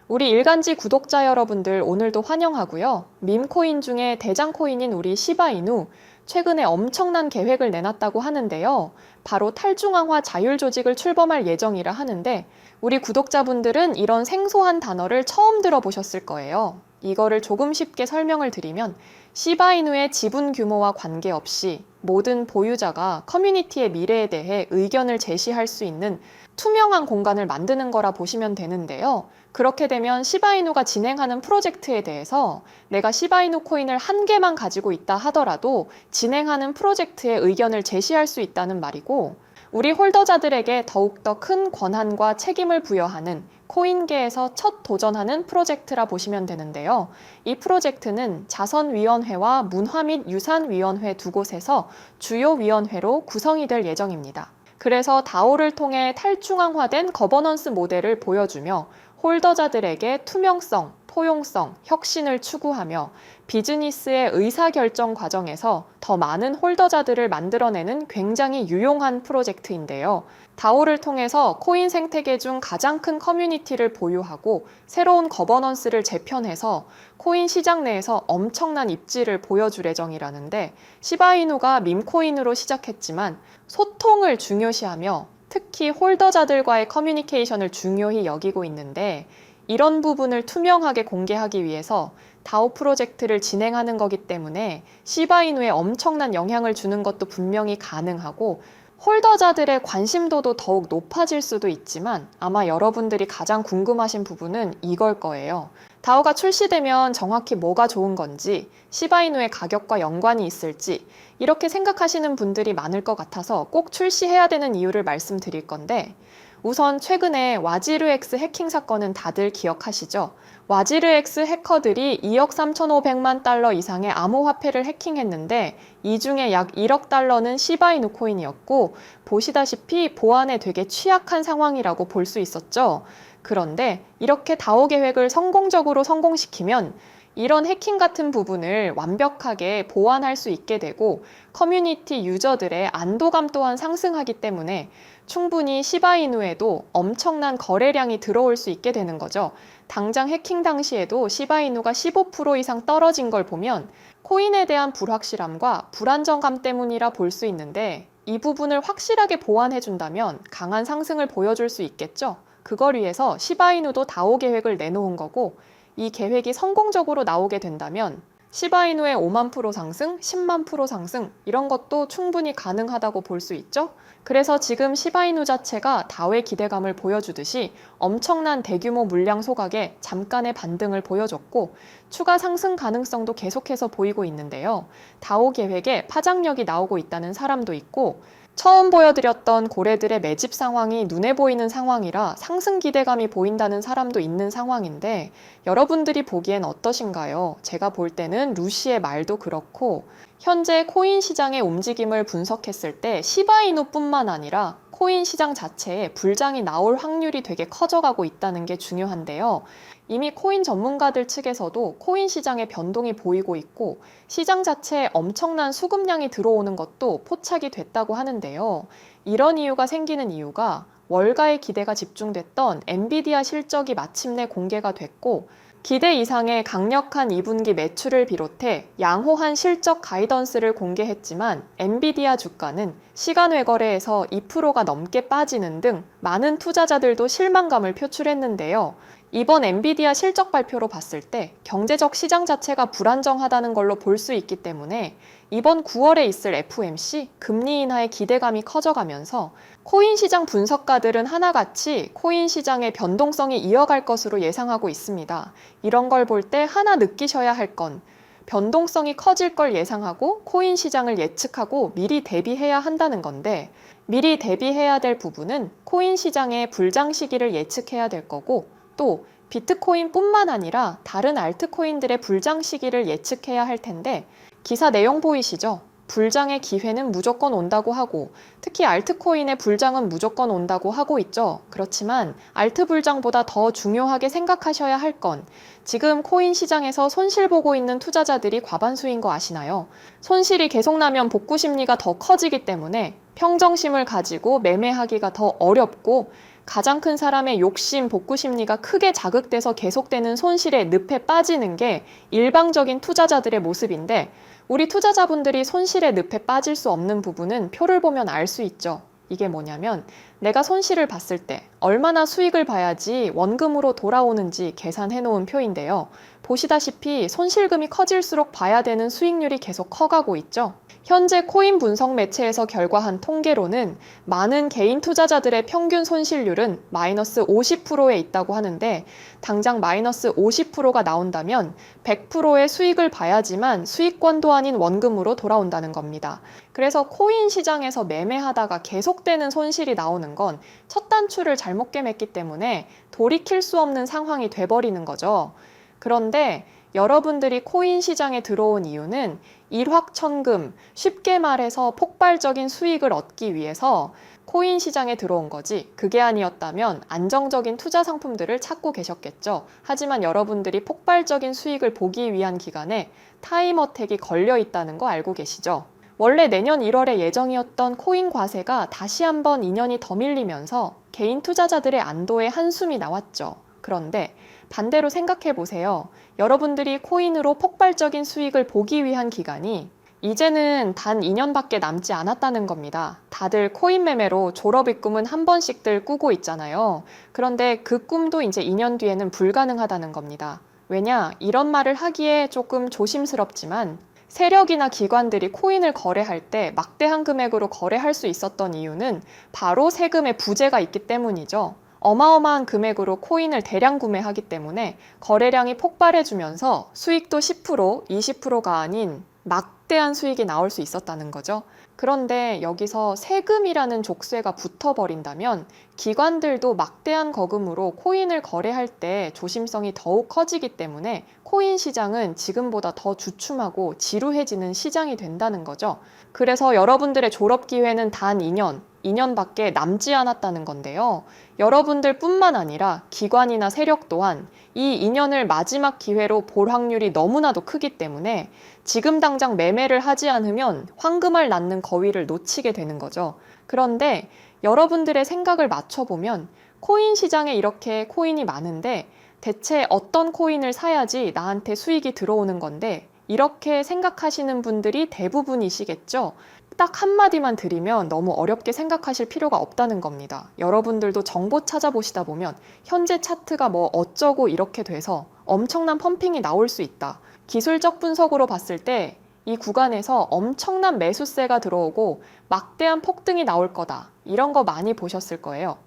우리 일간지 구독자 여러분들 오늘도 환영하고요. 밈코인 중에 대장코인인 우리 시바이누, 최근에 엄청난 계획을 내놨다고 하는데요. 바로 탈중앙화 자율조직을 출범할 예정이라 하는데 우리 구독자분들은 이런 생소한 단어를 처음 들어보셨을 거예요. 이거를 조금 쉽게 설명을 드리면 시바이누의 지분 규모와 관계없이 모든 보유자가 커뮤니티의 미래에 대해 의견을 제시할 수 있는 투명한 공간을 만드는 거라 보시면 되는데요. 그렇게 되면 시바이누가 진행하는 프로젝트에 대해서 내가 시바이누 코인을 한 개만 가지고 있다 하더라도 진행하는 프로젝트에 의견을 제시할 수 있다는 말이고, 우리 홀더자들에게 더욱더 큰 권한과 책임을 부여하는 코인계에서 첫 도전하는 프로젝트라 보시면 되는데요. 이 프로젝트는 자선위원회와 문화 및 유산위원회 두 곳에서 주요 위원회로 구성이 될 예정입니다. 그래서 다오를 통해 탈중앙화된 거버넌스 모델을 보여주며 홀더자들에게 투명성, 포용성, 혁신을 추구하며 비즈니스의 의사결정 과정에서 더 많은 홀더자들을 만들어내는 굉장히 유용한 프로젝트인데요. 다오를 통해서 코인 생태계 중 가장 큰 커뮤니티를 보유하고 새로운 거버넌스를 재편해서 코인 시장 내에서 엄청난 입지를 보여줄 예정이라는데, 시바이누가 밈코인으로 시작했지만 소통을 중요시하며 특히 홀더자들과의 커뮤니케이션을 중요히 여기고 있는데, 이런 부분을 투명하게 공개하기 위해서 다오 프로젝트를 진행하는 거기 때문에 시바이누에 엄청난 영향을 주는 것도 분명히 가능하고 홀더자들의 관심도도 더욱 높아질 수도 있지만, 아마 여러분들이 가장 궁금하신 부분은 이걸 거예요. 다오가 출시되면 정확히 뭐가 좋은 건지, 시바이누의 가격과 연관이 있을지 이렇게 생각하시는 분들이 많을 것 같아서 꼭 출시해야 되는 이유를 말씀드릴 건데, 우선 최근에 와지르엑스 해킹 사건은 다들 기억하시죠? 와지르엑스 해커들이 2억 3,500만 달러 이상의 암호화폐를 해킹했는데 이 중에 약 1억 달러는 시바이누 코인이었고, 보시다시피 보안에 되게 취약한 상황이라고 볼 수 있었죠. 그런데 이렇게 다오 계획을 성공적으로 성공시키면 이런 해킹 같은 부분을 완벽하게 보완할 수 있게 되고 커뮤니티 유저들의 안도감 또한 상승하기 때문에 충분히 시바이누에도 엄청난 거래량이 들어올 수 있게 되는 거죠. 당장 해킹 당시에도 시바이누가 15% 이상 떨어진 걸 보면 코인에 대한 불확실함과 불안정감 때문이라 볼 수 있는데, 이 부분을 확실하게 보완해준다면 강한 상승을 보여줄 수 있겠죠. 그걸 위해서 시바이누도 다오 계획을 내놓은 거고, 이 계획이 성공적으로 나오게 된다면 시바이누의 5만 프로 상승, 10만 프로 상승 이런 것도 충분히 가능하다고 볼 수 있죠. 그래서 지금 시바이누 자체가 다오의 기대감을 보여주듯이 엄청난 대규모 물량 소각에 잠깐의 반등을 보여줬고 추가 상승 가능성도 계속해서 보이고 있는데요. 다오 계획에 파장력이 나오고 있다는 사람도 있고, 처음 보여드렸던 고래들의 매집 상황이 눈에 보이는 상황이라 상승 기대감이 보인다는 사람도 있는 상황인데, 여러분들이 보기엔 어떠신가요? 제가 볼 때는 루시의 말도 그렇고 현재 코인 시장의 움직임을 분석했을 때 시바이누뿐만 아니라 코인 시장 자체에 불장이 나올 확률이 되게 커져가고 있다는 게 중요한데요. 이미 코인 전문가들 측에서도 코인 시장의 변동이 보이고 있고 시장 자체에 엄청난 수급량이 들어오는 것도 포착이 됐다고 하는데요. 이런 이유가 생기는 이유가 월가의 기대가 집중됐던 엔비디아 실적이 마침내 공개가 됐고, 기대 이상의 강력한 2분기 매출을 비롯해 양호한 실적 가이던스를 공개했지만 엔비디아 주가는 시간 외거래에서 2%가 넘게 빠지는 등 많은 투자자들도 실망감을 표출했는데요. 이번 엔비디아 실적 발표로 봤을 때 경제적 시장 자체가 불안정하다는 걸로 볼 수 있기 때문에 이번 9월에 있을 FOMC 금리 인하의 기대감이 커져가면서 코인 시장 분석가들은 하나같이 코인 시장의 변동성이 이어갈 것으로 예상하고 있습니다. 이런 걸 볼 때 하나 느끼셔야 할 건, 변동성이 커질 걸 예상하고 코인 시장을 예측하고 미리 대비해야 한다는 건데, 미리 대비해야 될 부분은 코인 시장의 불장 시기를 예측해야 될 거고, 또 비트코인뿐만 아니라 다른 알트코인들의 불장 시기를 예측해야 할 텐데, 기사 내용 보이시죠? 불장의 기회는 무조건 온다고 하고 특히 알트코인의 불장은 무조건 온다고 하고 있죠. 그렇지만 알트 불장보다 더 중요하게 생각하셔야 할 건, 지금 코인 시장에서 손실 보고 있는 투자자들이 과반수인 거 아시나요? 손실이 계속 나면 복구 심리가 더 커지기 때문에 평정심을 가지고 매매하기가 더 어렵고, 가장 큰 사람의 욕심, 복구 심리가 크게 자극돼서 계속되는 손실에 늪에 빠지는 게 일방적인 투자자들의 모습인데, 우리 투자자분들이 손실의 늪에 빠질 수 없는 부분은 표를 보면 알 수 있죠. 이게 뭐냐면 내가 손실을 봤을 때 얼마나 수익을 봐야지 원금으로 돌아오는지 계산해 놓은 표인데요. 보시다시피 손실금이 커질수록 봐야 되는 수익률이 계속 커가고 있죠. 현재 코인 분석 매체에서 결과한 통계로는 많은 개인 투자자들의 평균 손실률은 마이너스 50%에 있다고 하는데, 당장 마이너스 50%가 나온다면 100%의 수익을 봐야지만 수익권도 아닌 원금으로 돌아온다는 겁니다. 그래서 코인 시장에서 매매하다가 계속되는 손실이 나오는 건 첫 단추를 잘못 꿰맸기 때문에 돌이킬 수 없는 상황이 돼버리는 거죠. 그런데 여러분들이 코인 시장에 들어온 이유는 일확천금, 쉽게 말해서 폭발적인 수익을 얻기 위해서 코인 시장에 들어온 거지, 그게 아니었다면 안정적인 투자 상품들을 찾고 계셨겠죠. 하지만 여러분들이 폭발적인 수익을 보기 위한 기간에 타임어택이 걸려 있다는 거 알고 계시죠? 원래 내년 1월에 예정이었던 코인 과세가 다시 한번 2년이 더 밀리면서 개인 투자자들의 안도의 한숨이 나왔죠. 그런데 반대로 생각해 보세요. 여러분들이 코인으로 폭발적인 수익을 보기 위한 기간이 이제는 단 2년밖에 남지 않았다는 겁니다. 다들 코인 매매로 졸업의 꿈은 한 번씩들 꾸고 있잖아요. 그런데 그 꿈도 이제 2년 뒤에는 불가능하다는 겁니다. 왜냐? 이런 말을 하기에 조금 조심스럽지만 세력이나 기관들이 코인을 거래할 때 막대한 금액으로 거래할 수 있었던 이유는 바로 세금의 부재가 있기 때문이죠. 어마어마한 금액으로 코인을 대량 구매하기 때문에 거래량이 폭발해주면서 수익도 10%, 20%가 아닌 막대한 수익이 나올 수 있었다는 거죠. 그런데 여기서 세금이라는 족쇄가 붙어버린다면 기관들도 막대한 거금으로 코인을 거래할 때 조심성이 더욱 커지기 때문에 코인 시장은 지금보다 더 주춤하고 지루해지는 시장이 된다는 거죠. 그래서 여러분들의 졸업 기회는 단 2년밖에 남지 않았다는 건데요. 여러분들 뿐만 아니라 기관이나 세력 또한 이 2년을 마지막 기회로 볼 확률이 너무나도 크기 때문에 지금 당장 매매를 하지 않으면 황금알 낳는 거위를 놓치게 되는 거죠. 그런데 여러분들의 생각을 맞춰보면 코인 시장에 이렇게 코인이 많은데 대체 어떤 코인을 사야지 나한테 수익이 들어오는 건데, 이렇게 생각하시는 분들이 대부분이시겠죠. 딱 한마디만 드리면 너무 어렵게 생각하실 필요가 없다는 겁니다. 여러분들도 정보 찾아보시다 보면 현재 차트가 뭐 어쩌고 이렇게 돼서 엄청난 펌핑이 나올 수 있다. 기술적 분석으로 봤을 때 이 구간에서 엄청난 매수세가 들어오고 막대한 폭등이 나올 거다. 이런 거 많이 보셨을 거예요.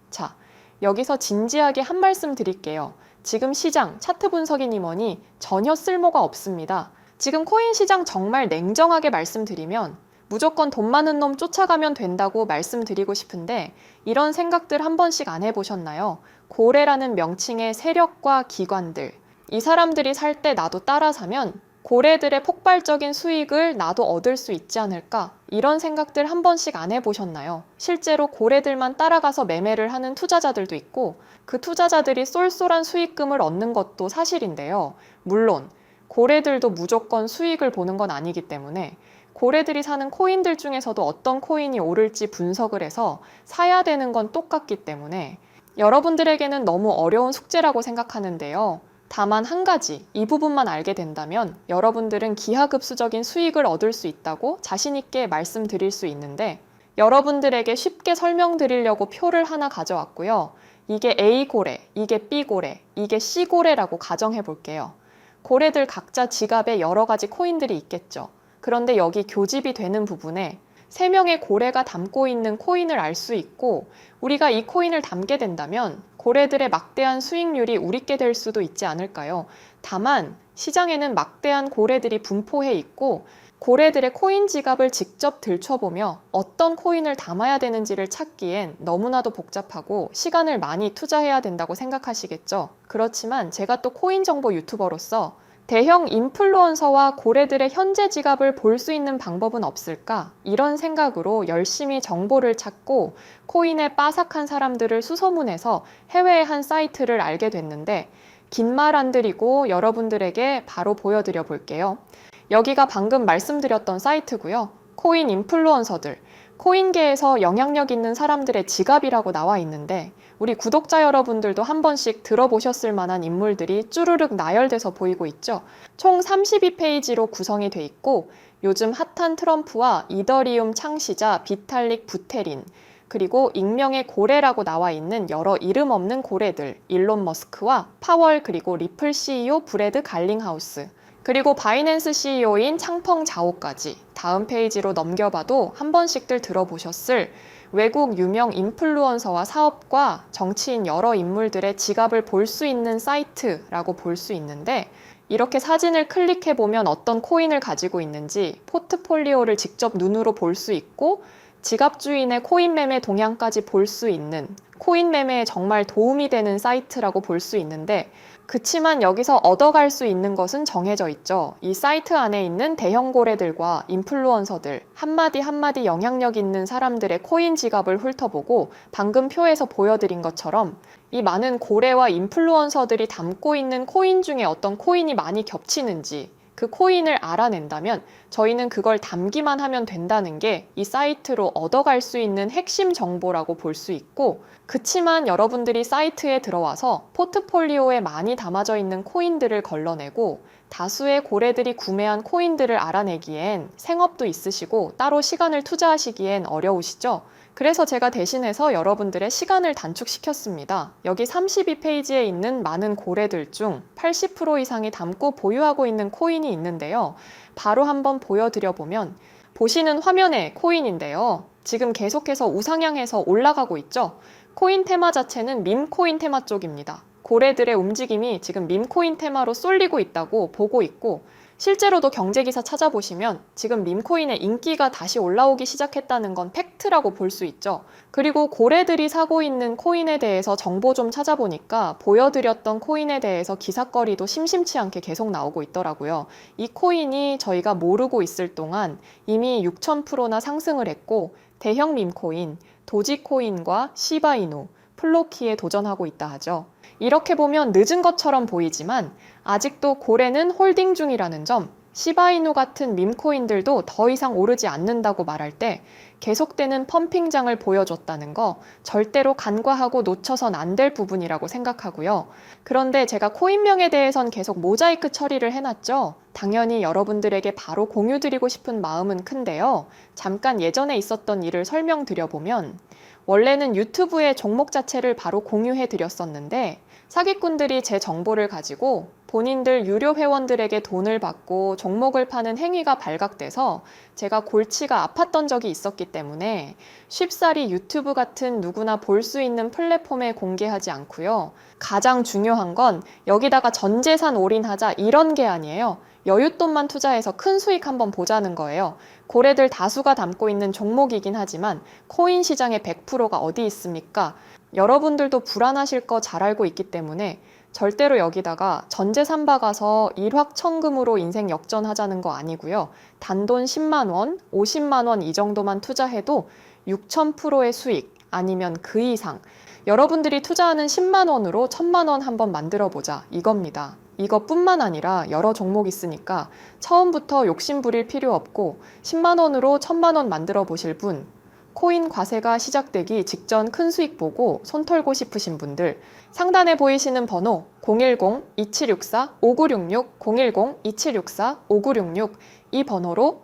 자, 여기서 진지하게 한 말씀 드릴게요. 지금 시장, 차트 분석이니 뭐니 전혀 쓸모가 없습니다. 지금 코인 시장 정말 냉정하게 말씀드리면 무조건 돈 많은 놈 쫓아가면 된다고 말씀드리고 싶은데, 이런 생각들 한 번씩 안 해보셨나요? 고래라는 명칭의 세력과 기관들, 이 사람들이 살 때 나도 따라 사면 고래들의 폭발적인 수익을 나도 얻을 수 있지 않을까? 이런 생각들 한 번씩 안 해보셨나요? 실제로 고래들만 따라가서 매매를 하는 투자자들도 있고 그 투자자들이 쏠쏠한 수익금을 얻는 것도 사실인데요. 물론 고래들도 무조건 수익을 보는 건 아니기 때문에 고래들이 사는 코인들 중에서도 어떤 코인이 오를지 분석을 해서 사야 되는 건 똑같기 때문에 여러분들에게는 너무 어려운 숙제라고 생각하는데요. 다만 한 가지, 이 부분만 알게 된다면 여러분들은 기하급수적인 수익을 얻을 수 있다고 자신 있게 말씀드릴 수 있는데, 여러분들에게 쉽게 설명드리려고 표를 하나 가져왔고요. 이게 A고래, 이게 B고래, 이게 C고래라고 가정해 볼게요. 고래들 각자 지갑에 여러 가지 코인들이 있겠죠. 그런데 여기 교집이 되는 부분에 3명의 고래가 담고 있는 코인을 알 수 있고, 우리가 이 코인을 담게 된다면 고래들의 막대한 수익률이 우리께 될 수도 있지 않을까요? 다만 시장에는 막대한 고래들이 분포해 있고 고래들의 코인 지갑을 직접 들춰보며 어떤 코인을 담아야 되는지를 찾기엔 너무나도 복잡하고 시간을 많이 투자해야 된다고 생각하시겠죠? 그렇지만 제가 또 코인 정보 유튜버로서 대형 인플루언서와 고래들의 현재 지갑을 볼 수 있는 방법은 없을까? 이런 생각으로 열심히 정보를 찾고 코인에 빠삭한 사람들을 수소문해서 해외의 한 사이트를 알게 됐는데, 긴 말 안 드리고 여러분들에게 바로 보여드려 볼게요. 여기가 방금 말씀드렸던 사이트고요. 코인 인플루언서들, 코인계에서 영향력 있는 사람들의 지갑이라고 나와 있는데 우리 구독자 여러분들도 한 번씩 들어보셨을 만한 인물들이 쭈루룩 나열돼서 보이고 있죠. 총 32페이지로 구성이 돼 있고 요즘 핫한 트럼프와 이더리움 창시자 비탈릭 부테린, 그리고 익명의 고래라고 나와 있는 여러 이름 없는 고래들, 일론 머스크와 파월, 그리고 리플 CEO 브래드 갈링하우스, 그리고 바이낸스 CEO인 창펑 자오까지. 다음 페이지로 넘겨봐도 한 번씩들 들어보셨을 외국 유명 인플루언서와 사업가, 정치인 여러 인물들의 지갑을 볼 수 있는 사이트라고 볼 수 있는데, 이렇게 사진을 클릭해보면 어떤 코인을 가지고 있는지 포트폴리오를 직접 눈으로 볼 수 있고 지갑 주인의 코인 매매 동향까지 볼 수 있는, 코인 매매에 정말 도움이 되는 사이트라고 볼 수 있는데, 그치만 여기서 얻어갈 수 있는 것은 정해져 있죠. 이 사이트 안에 있는 대형 고래들과 인플루언서들, 한마디 한마디 영향력 있는 사람들의 코인 지갑을 훑어보고 방금 표에서 보여드린 것처럼 이 많은 고래와 인플루언서들이 담고 있는 코인 중에 어떤 코인이 많이 겹치는지, 그 코인을 알아낸다면 저희는 그걸 담기만 하면 된다는 게 이 사이트로 얻어갈 수 있는 핵심 정보라고 볼 수 있고, 그치만 여러분들이 사이트에 들어와서 포트폴리오에 많이 담아져 있는 코인들을 걸러내고 다수의 고래들이 구매한 코인들을 알아내기엔 생업도 있으시고 따로 시간을 투자하시기엔 어려우시죠? 그래서 제가 대신해서 여러분들의 시간을 단축시켰습니다. 여기 32페이지에 있는 많은 고래들 중 80% 이상이 담고 보유하고 있는 코인이 있는데요. 바로 한번 보여드려 보면 보시는 화면에 코인인데요. 지금 계속해서 우상향해서 올라가고 있죠. 코인 테마 자체는 밈코인 테마 쪽입니다. 고래들의 움직임이 지금 밈코인 테마로 쏠리고 있다고 보고 있고, 실제로도 경제기사 찾아보시면 지금 밈코인의 인기가 다시 올라오기 시작했다는 건 팩트라고 볼 수 있죠. 그리고 고래들이 사고 있는 코인에 대해서 정보 좀 찾아보니까 보여드렸던 코인에 대해서 기사거리도 심심치 않게 계속 나오고 있더라고요. 이 코인이 저희가 모르고 있을 동안 이미 6000%나 상승을 했고, 대형 밈코인, 도지코인과 시바이누, 플로키에 도전하고 있다 하죠. 이렇게 보면 늦은 것처럼 보이지만 아직도 고래는 홀딩 중이라는 점, 시바이누 같은 밈코인들도 더 이상 오르지 않는다고 말할 때 계속되는 펌핑장을 보여줬다는 거 절대로 간과하고 놓쳐선 안 될 부분이라고 생각하고요. 그런데 제가 코인명에 대해선 계속 모자이크 처리를 해놨죠. 당연히 여러분들에게 바로 공유드리고 싶은 마음은 큰데요. 잠깐 예전에 있었던 일을 설명드려보면, 원래는 유튜브에 종목 자체를 바로 공유해 드렸었는데 사기꾼들이 제 정보를 가지고 본인들 유료 회원들에게 돈을 받고 종목을 파는 행위가 발각돼서 제가 골치가 아팠던 적이 있었기 때문에 쉽사리 유튜브 같은 누구나 볼 수 있는 플랫폼에 공개하지 않고요. 가장 중요한 건 여기다가 전 재산 올인하자 이런 게 아니에요. 여윳돈만 투자해서 큰 수익 한번 보자는 거예요. 고래들 다수가 담고 있는 종목이긴 하지만 코인 시장의 100%가 어디 있습니까? 여러분들도 불안하실 거 잘 알고 있기 때문에 절대로 여기다가 전재산 박아서 일확천금으로 인생 역전하자는 거 아니고요. 단돈 10만 원, 50만 원 이 정도만 투자해도 6000%의 수익 아니면 그 이상, 여러분들이 투자하는 10만 원으로 1000만 원 한번 만들어 보자 이겁니다. 이것뿐만 아니라 여러 종목 있으니까 처음부터 욕심 부릴 필요 없고 10만 원으로 1000만 원 만들어 보실 분, 코인 과세가 시작되기 직전 큰 수익 보고 손 털고 싶으신 분들, 상단에 보이시는 번호 010-2764-5966, 010-2764-5966 이 번호로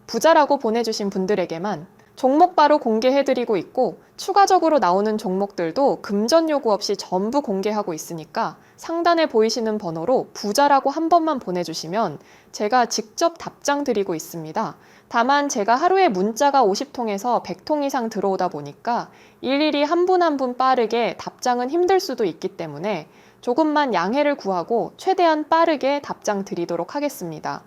부자라고 보내주신 분들에게만 종목 바로 공개해드리고 있고, 추가적으로 나오는 종목들도 금전 요구 없이 전부 공개하고 있으니까 상단에 보이시는 번호로 부자라고 한 번만 보내주시면 제가 직접 답장 드리고 있습니다. 다만 제가 하루에 문자가 50통에서 100통 이상 들어오다 보니까 일일이 한 분 한 분 빠르게 답장은 힘들 수도 있기 때문에 조금만 양해를 구하고 최대한 빠르게 답장 드리도록 하겠습니다.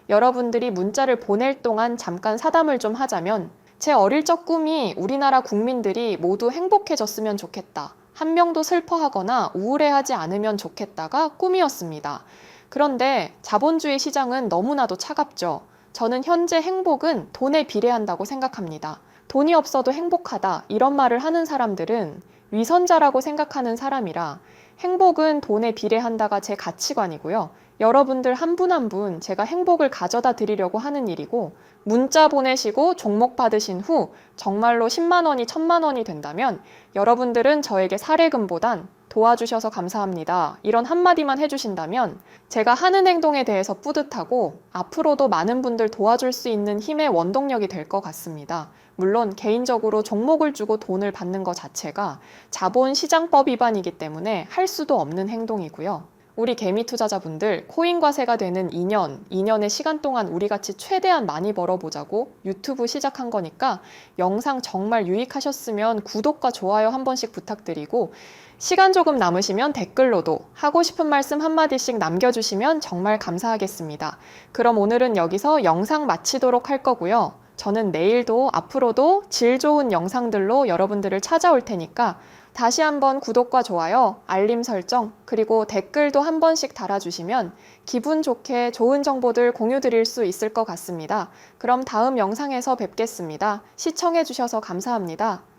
여러분들이 문자를 보낼 동안 잠깐 사담을 좀 하자면, 제 어릴 적 꿈이 우리나라 국민들이 모두 행복해졌으면 좋겠다, 한 명도 슬퍼하거나 우울해하지 않으면 좋겠다가 꿈이었습니다. 그런데 자본주의 시장은 너무나도 차갑죠. 저는 현재 행복은 돈에 비례한다고 생각합니다. 돈이 없어도 행복하다 이런 말을 하는 사람들은 위선자라고 생각하는 사람이라, 행복은 돈에 비례한다가 제 가치관이고요. 여러분들 한 분 한 분 제가 행복을 가져다 드리려고 하는 일이고, 문자 보내시고 종목 받으신 후 정말로 10만 원이 1000만 원이 된다면 여러분들은 저에게 사례금보단 도와주셔서 감사합니다, 이런 한마디만 해주신다면 제가 하는 행동에 대해서 뿌듯하고 앞으로도 많은 분들 도와줄 수 있는 힘의 원동력이 될 것 같습니다. 물론 개인적으로 종목을 주고 돈을 받는 것 자체가 자본시장법 위반이기 때문에 할 수도 없는 행동이고요. 우리 개미 투자자분들, 코인 과세가 되는 2년의 시간 동안 우리 같이 최대한 많이 벌어보자고 유튜브 시작한 거니까 영상 정말 유익하셨으면 구독과 좋아요 한 번씩 부탁드리고, 시간 조금 남으시면 댓글로도 하고 싶은 말씀 한마디씩 남겨주시면 정말 감사하겠습니다. 그럼 오늘은 여기서 영상 마치도록 할 거고요. 저는 내일도 앞으로도 질 좋은 영상들로 여러분들을 찾아올 테니까 다시 한번 구독과 좋아요, 알림 설정, 그리고 댓글도 한 번씩 달아주시면 기분 좋게 좋은 정보들 공유 드릴 수 있을 것 같습니다. 그럼 다음 영상에서 뵙겠습니다. 시청해주셔서 감사합니다.